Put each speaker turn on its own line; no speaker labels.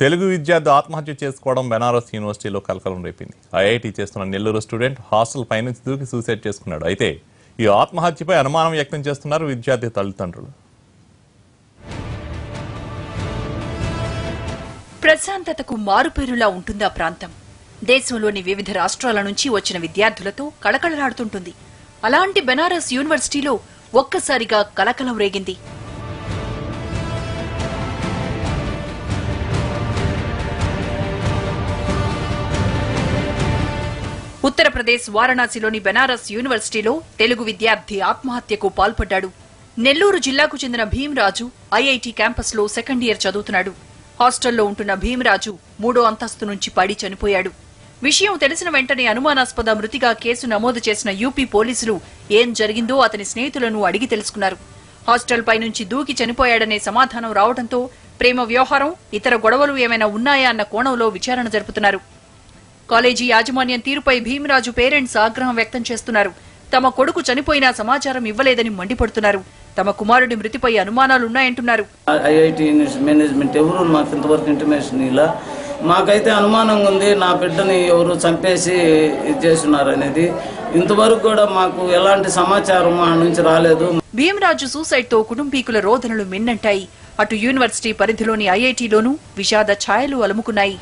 తెలుగు విద్యార్థి ఆత్మహత్య చేసుకోవడం బెనారస్ యూనివర్సిటీలో కలకలం రేపింది. ఐఐటి చేస్తున్న నెల్లూరు స్టూడెంట్ హాస్టల్ పైనుంచి దూకి సూసైడ్ చేసుకున్నాడు. అయితే ఈ ఆత్మహత్యపై అనుమానం వ్యక్తం చేస్తున్నారు విద్యార్థి తల్లిదండ్రులు.
ప్రశాంతతకు మారుపేరులా ఉంటుందా ప్రాంతం. దేశంలోని వివిధ రాష్ట్రాల నుంచి వచ్చిన విద్యార్థులతో కళకళలాడుతుంటుంది. అలాంటి బెనారస్ యూనివర్సిటీలో ఒక్కసారిగా కలకలం రేగింది. ఉత్తరప్రదేశ్ వారణాసిలోని బెనారస్ యూనివర్సిటీలో తెలుగు విద్యార్థి ఆత్మహత్యకు పాల్పడ్డాడు. నెల్లూరు జిల్లాకు చెందిన భీమరాజు ఐఐటి క్యాంపస్లో సెకండ్ ఇయర్ చదువుతున్నాడు. హాస్టల్లో ఉంటున్న భీమరాజు 3వ అంతస్తు నుంచి పడి చనిపోయాడు. విషయం తెలిసిన వెంటనే అనుమానాస్పద మృతిగా కేసు నమోదు చేసిన యూపీ పోలీసులు ఏం జరిగిందో అతని స్నేహితులను అడిగి తెలుసుకున్నారు. హాస్టల్ పై నుంచి దూకి చనిపోయాడనే సమాధానం రావడంతో ప్రేమ వ్యవహారం, ఇతర గొడవలు ఏమైనా ఉన్నాయా అన్న కోణంలో విచారణ జరుపుతున్నారు. కాలేజీ యాజమాన్యం తీరుపై భీమరాజు పేరెంట్స్ ఆగ్రహం వ్యక్తం చేస్తున్నారు. తమ కొడుకు చనిపోయినా సమాచారం ఇవ్వలేదని మండిపడుతున్నారు. తమ కుమారుడి మృతిపై అనుమానాలున్నాయంటున్నారు.
ఐఐటి మేనేజ్మెంట్ ఎవరు మాకు ఇంతవరకు ఇంటిమేషన్ ఇలా మాకైతే అనుమానంగా ఉంది. నా బిడ్డని ఎవరు చంపేసి చేస్తున్నారు అనేది ఇంతవరకు కూడా మాకు ఎలాంటి సమాచారం మా నుంచి రాలేదు.
భీమరాజు సూసైడ్ తో కుటుంబీకుల రోదనలు మిన్నంటాయి. అటు యూనివర్సిటీ పరిధిలోని ఐఐటిలోనూ విషాద ఛాయలు అలుముకున్నాయి.